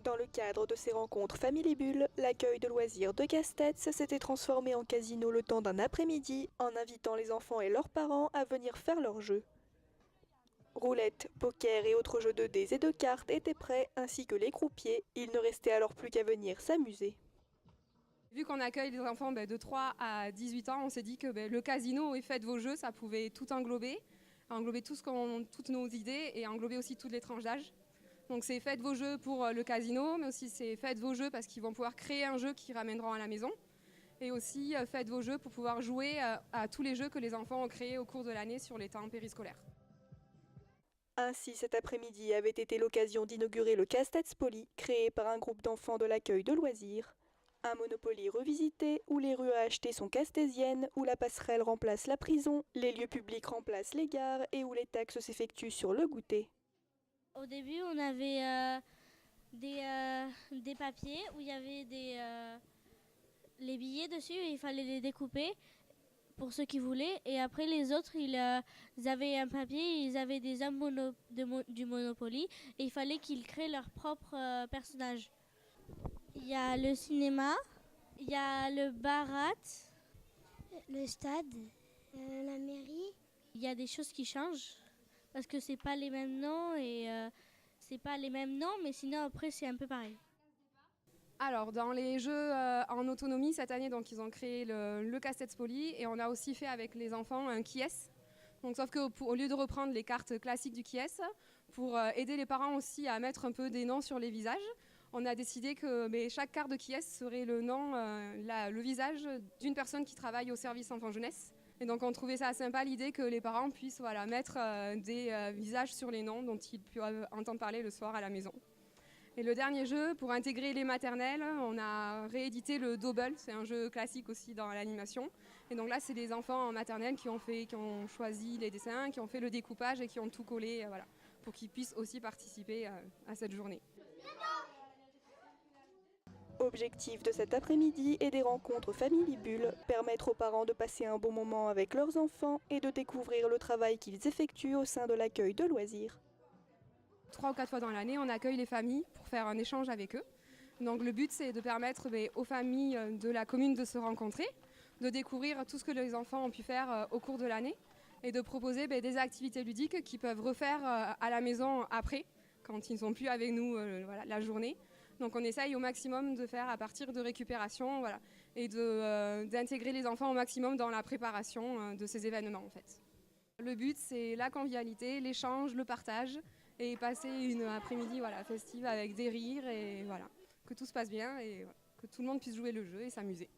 Dans le cadre de ces rencontres Family Bulle, l'accueil de loisirs de Castets s'était transformé en casino le temps d'un après-midi en invitant les enfants et leurs parents à venir faire leurs jeux. Roulettes, poker et autres jeux de dés et de cartes étaient prêts, ainsi que les croupiers. Il ne restait alors plus qu'à venir s'amuser. Vu qu'on accueille les enfants de 3 à 18 ans, on s'est dit que le casino et faites vos jeux, ça pouvait tout englober toutes nos idées et englober aussi toutes les tranches d'âge. Donc c'est faites vos jeux pour le casino, mais aussi c'est faites vos jeux parce qu'ils vont pouvoir créer un jeu qu'ils ramèneront à la maison. Et aussi faites vos jeux pour pouvoir jouer à tous les jeux que les enfants ont créés au cours de l'année sur les temps périscolaires. Ainsi, cet après-midi avait été l'occasion d'inaugurer le Castets Poly, créé par un groupe d'enfants de l'accueil de loisirs. Un Monopoly revisité, où les rues à acheter sont castésiennes, où la passerelle remplace la prison, les lieux publics remplacent les gares et où les taxes s'effectuent sur le goûter. Au début, on avait des papiers où il y avait les billets dessus et il fallait les découper pour ceux qui voulaient. Et après, les autres, ils avaient un papier, ils avaient des hommes du Monopoly et il fallait qu'ils créent leur propre personnage. Il y a le cinéma, il y a le barat, le stade, la mairie. Il y a des choses qui changent parce que c'est pas les mêmes noms c'est pas les mêmes noms, mais sinon après c'est un peu pareil. Alors dans les jeux en autonomie cette année, donc ils ont créé le Castets Poly et on a aussi fait avec les enfants un qui est. Donc sauf qu'au lieu de reprendre les cartes classiques du qui est, pour aider les parents aussi à mettre un peu des noms sur les visages, on a décidé que chaque carte de qui est serait le nom, le visage d'une personne qui travaille au service enfant-jeunesse. Et donc on trouvait ça sympa l'idée que les parents puissent mettre des visages sur les noms dont ils peuvent entendre parler le soir à la maison. Et le dernier jeu, pour intégrer les maternelles, on a réédité le Double, c'est un jeu classique aussi dans l'animation. Et donc là, c'est des enfants en maternelle qui ont choisi les dessins, qui ont fait le découpage et qui ont tout collé, pour qu'ils puissent aussi participer à cette journée. Objectif de cet après-midi et des rencontres Family Bulle, permettre aux parents de passer un bon moment avec leurs enfants et de découvrir le travail qu'ils effectuent au sein de l'accueil de loisirs. 3 ou 4 fois dans l'année, on accueille les familles pour faire un échange avec eux. Donc le but, c'est de permettre aux familles de la commune de se rencontrer, de découvrir tout ce que les enfants ont pu faire au cours de l'année et de proposer des activités ludiques qu'ils peuvent refaire à la maison après, quand ils ne sont plus avec nous la journée. Donc on essaye au maximum de faire à partir de récupération et d'intégrer les enfants au maximum dans la préparation de ces événements en fait. Le but, c'est la convivialité, l'échange, le partage et passer une après-midi festive avec des rires et que tout se passe bien et que tout le monde puisse jouer le jeu et s'amuser.